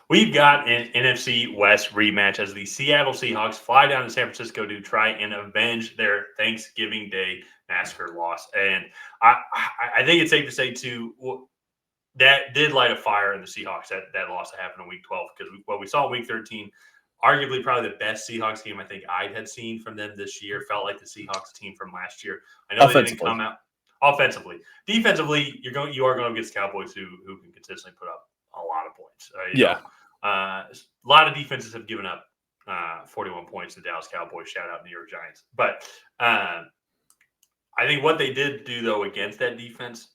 We've got an NFC West rematch as the Seattle Seahawks fly down to San Francisco to try and avenge their Thanksgiving Day massacre loss. And I think it's safe to say, too, that did light a fire in the Seahawks, that loss that happened in Week 12. Because what we saw in Week 13, arguably probably the best Seahawks game I think I had seen from them this year, felt like the Seahawks team from last year. I know they didn't Offensively. come out offensively. Defensively, you are going against Cowboys who can consistently put up a lot of points. Yeah. A lot of defenses have given up 41 points to the Dallas Cowboys. Shout out New York Giants. But I think what they did do, though, against that defense,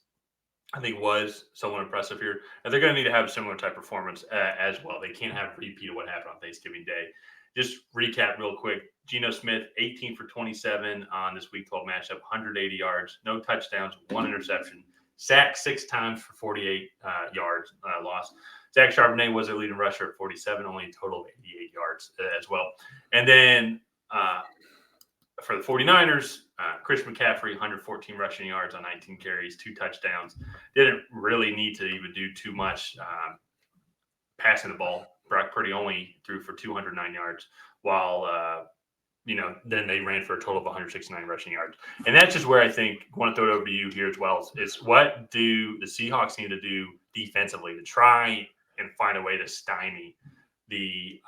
I think was somewhat impressive here. And they're going to need to have a similar type performance as well. They can't have a repeat of what happened on Thanksgiving Day. Just recap real quick. Geno Smith, 18 for 27 on this Week 12 matchup, 180 yards, no touchdowns, 1 interception, sacked 6 times for 48 yards loss. Zach Charbonnet was their leading rusher at 47, only a total of 88 yards as well. And then for the 49ers, Chris McCaffrey, 114 rushing yards on 19 carries, 2 touchdowns. Didn't really need to even do too much passing the ball. Brock Purdy only threw for 209 yards, while then they ran for a total of 169 rushing yards. And that's just where I think I want to throw it over to you here as well. Is what do the Seahawks need to do defensively to try and find a way to stymie the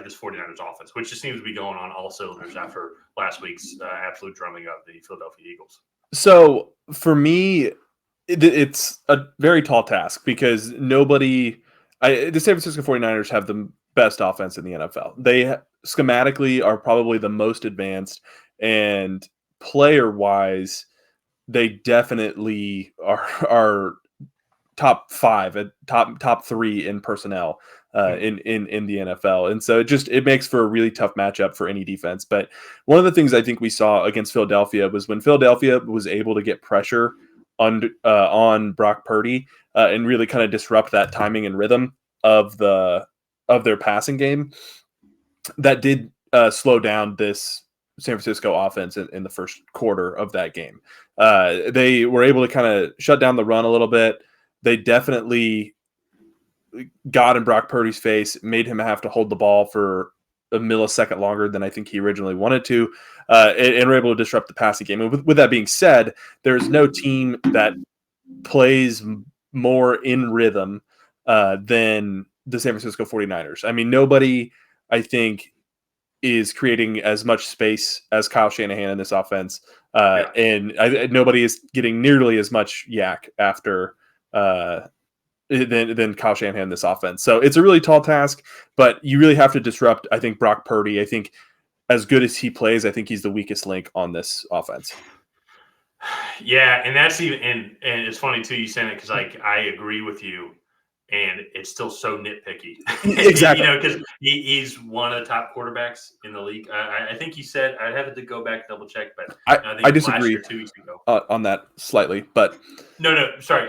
this 49ers offense, which just seems to be going on all cylinders after last week's absolute drumming of the Philadelphia Eagles. So for me, it's a very tall task because the San Francisco 49ers have the best offense in the NFL. They schematically are probably the most advanced, and player-wise, they definitely are top 5, top 3 in personnel in the NFL. And so it makes for a really tough matchup for any defense. But one of the things I think we saw against Philadelphia was when Philadelphia was able to get pressure on Brock Purdy and really kind of disrupt that timing and rhythm of their passing game, that did slow down this San Francisco offense in the first quarter of that game. They were able to kind of shut down the run a little bit. They definitely got in Brock Purdy's face, made him have to hold the ball for a millisecond longer than I think he originally wanted to, and were able to disrupt the passing game. And with that being said, there's no team that plays more in rhythm than the San Francisco 49ers. I mean, nobody, I think, is creating as much space as Kyle Shanahan in this offense. And nobody is getting nearly as much yak after than Kyle Shanahan in this offense. So it's a really tall task, but you really have to disrupt, I think, Brock Purdy. I think as good as he plays, I think he's the weakest link on this offense. Yeah, and that's even and it's funny too you saying it because I agree with you, and it's still so nitpicky. Exactly. Because he's one of the top quarterbacks in the league. I think he said I'd have to go back and double check, but I think I disagree last year, 2 weeks ago on that slightly, but no, sorry.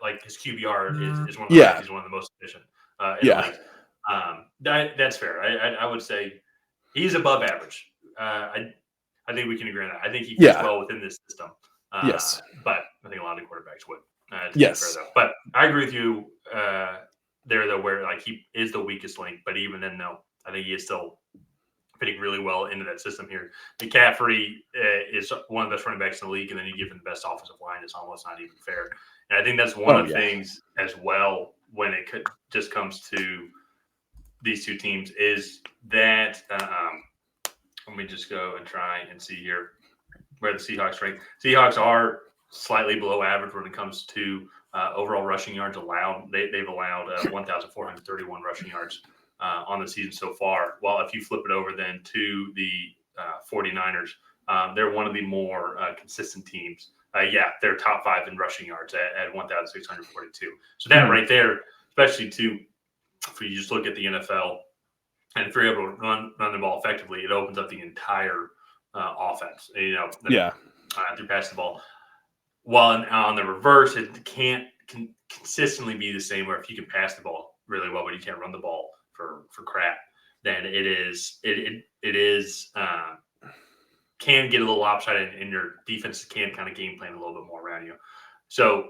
Like his QBR is one of the highest. He's one of the most efficient in the league. That's fair. I would say he's above average. I think we can agree on that. I think he fits well within this system. Yes. But I think a lot of quarterbacks would. Yes. Fair, but I agree with you there, though, where he is the weakest link. But even then, no, I think he is still fitting really well into that system here. McCaffrey is one of the best running backs in the league, and then you give him the best offensive line. It's almost not even fair. And I think that's one of the things as well when it just comes to these two teams is that let me just go and try and see here where the Seahawks rank. Seahawks are slightly below average when it comes to overall rushing yards allowed. They've allowed 1,431 rushing yards on the season so far. Well, if you flip it over then to the 49ers, they're one of the more consistent teams. They're top 5 in rushing yards at 1,642. So that right there, especially if you just look at the NFL, and if you're able to run the ball effectively, it opens up the entire offense. Through passing the ball. While on the reverse, it can't consistently be the same. Where if you can pass the ball really well, but you can't run the ball for crap, then it can get a little lopsided, and your defense can kind of game plan a little bit more around you. So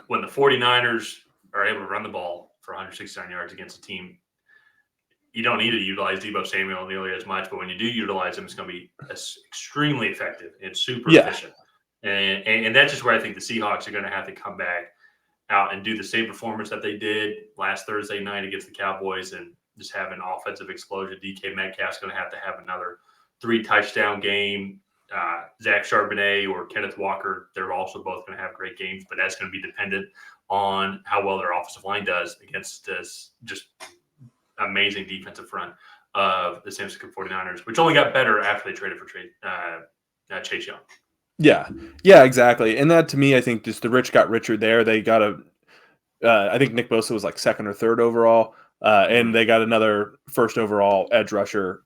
when the 49ers are able to run the ball for 169 yards against a team. You don't need to utilize Deebo Samuel nearly as much, but when you do utilize him, it's going to be extremely effective and super efficient. And that's just where I think the Seahawks are going to have to come back out and do the same performance that they did last Thursday night against the Cowboys and just have an offensive explosion. DK Metcalf's going to have another 3-touchdown game. Zach Charbonnet or Kenneth Walker, they're also both going to have great games, but that's going to be dependent on how well their offensive line does against this just amazing defensive front of the San Francisco 49ers, which only got better after they traded for Chase Young. Yeah, exactly. And that, to me, I think just the rich got richer there. They got I think Nick Bosa was like 2nd or 3rd overall, and they got another 1st overall edge rusher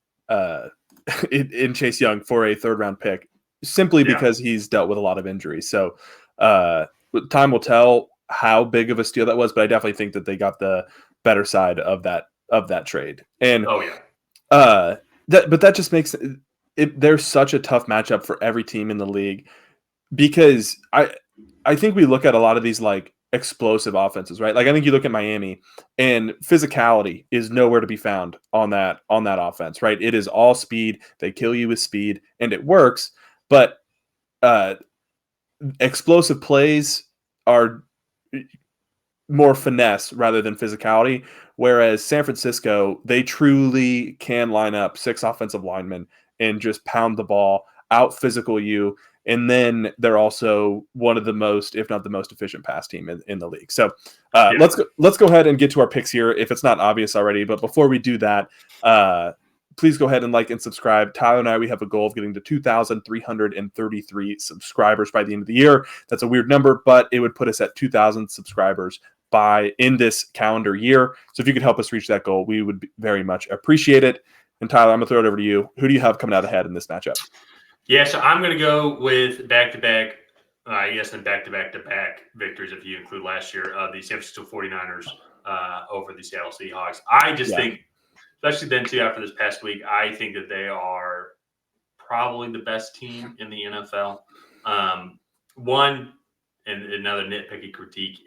in Chase Young for a 3rd-round pick, simply because he's dealt with a lot of injuries. So time will tell how big of a steal that was, but I definitely think that they got the better side of that trade. And but that just makes there's such a tough matchup for every team in the league, because I think we look at a lot of these like explosive offenses, right? Like I think you look at Miami, and physicality is nowhere to be found on that offense, right? It is all speed. They kill you with speed, and it works. But explosive plays are more finesse rather than physicality. Whereas San Francisco, they truly can line up 6 offensive linemen and just pound the ball, out physical you. And then they're also one of the most, if not the most efficient pass team in the league. So let's go ahead and get to our picks here, if it's not obvious already. But before we do that, please go ahead and like and subscribe. Tyler and I, we have a goal of getting to 2,333 subscribers by the end of the year. That's a weird number, but it would put us at 2,000 subscribers in this calendar year. So if you could help us reach that goal, we would very much appreciate it. And Tyler, I'm going to throw it over to you. Who do you have coming out ahead in this matchup? Yeah, so I'm going to go with back-to-back, and back-to-back-to-back victories, if you include last year, the San Francisco 49ers over the Seattle Seahawks. I just think, especially then too, after this past week, I think that they are probably the best team in the NFL. One, and another nitpicky critique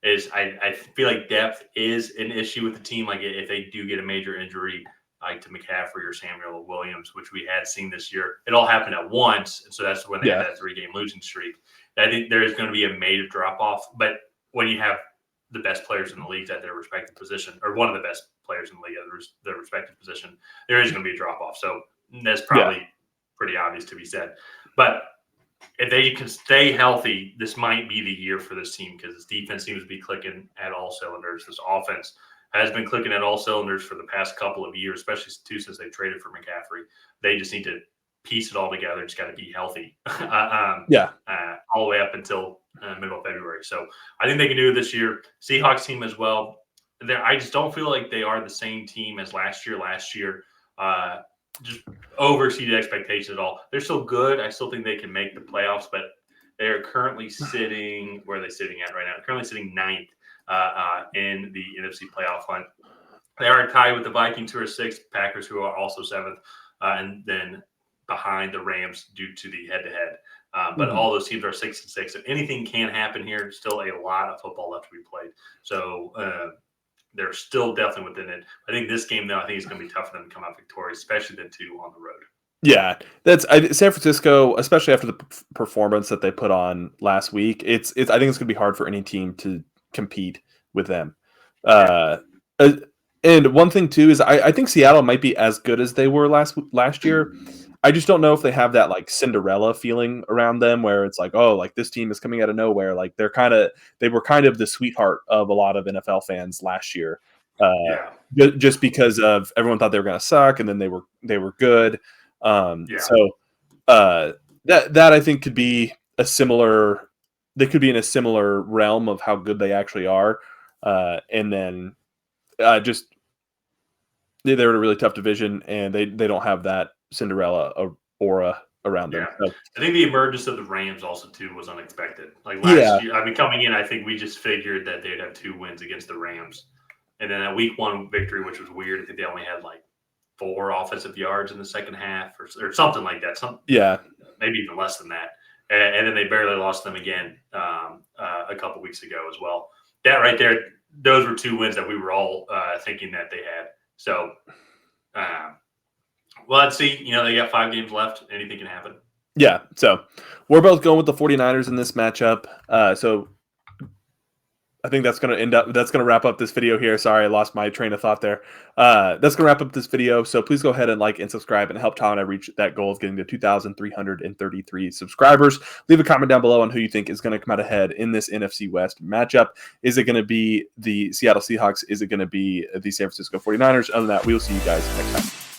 is I feel like depth is an issue with the team. Like if they do get a major injury, like to McCaffrey or Samuel Williams, which we had seen this year, it all happened at once. And so that's when they had that 3-game losing streak. I think there is going to be a major drop-off. But when you have the best players in the league at their respective position, or one of the best players in the league at their respective position, there is going to be a drop-off. So that's probably pretty obvious to be said. But if they can stay healthy, this might be the year for this team, because this defense seems to be clicking at all cylinders. This offense has been clicking at all cylinders for the past couple of years, especially since they traded for McCaffrey. They just need to piece it all together. Just got to be healthy all the way up until middle of February. So I think they can do it this year. Seahawks team as well. I just don't feel like they are the same team as last year. Last year just overexceeded expectations at all. They're still good. I still think they can make the playoffs, but they are currently sitting – where are they sitting at right now? They're currently sitting 9th. In the NFC playoff hunt. They are tied with the Vikings, who are 6th, Packers, who are also 7th, and then behind the Rams due to the head-to-head. But all those teams are 6 and 6. So anything can happen here. Still a lot of football left to be played. So they're still definitely within it. I think this game, though, I think it's going to be tough for them to come out victorious, especially the 2 on the road. Yeah, San Francisco, especially after the performance that they put on last week. I think it's going to be hard for any team to compete with them. And one thing too is I think Seattle might be as good as they were last year. I just don't know if they have that like Cinderella feeling around them, where it's like, oh, like this team is coming out of nowhere. Like they were kind of the sweetheart of a lot of NFL fans last year. Just because of everyone thought they were going to suck, and then they were good. So that I think could be a similar. They could be in a similar realm of how good they actually are. And then just they're in a really tough division, and they don't have that Cinderella aura around them. So, I think the emergence of the Rams also too was unexpected. Like last year, I mean, coming in, I think we just figured that they'd have 2 wins against the Rams, and then that week 1 victory, which was weird. I think they only had like 4 offensive yards in the second half, or something like that. Maybe even less than that. And then they barely lost them again a couple weeks ago as well. that right there, those were 2 wins that we were all thinking that they had. So, well, let's see. They got 5 games left. Anything can happen. Yeah, so we're both going with the 49ers in this matchup. So I think that's going to wrap up this video here. Sorry, I lost my train of thought there. That's going to wrap up this video. So please go ahead and like and subscribe and help Tyler and I reach that goal of getting to 2,333 subscribers. Leave a comment down below on who you think is going to come out ahead in this NFC West matchup. Is it going to be the Seattle Seahawks? Is it going to be the San Francisco 49ers? Other than that, we will see you guys next time.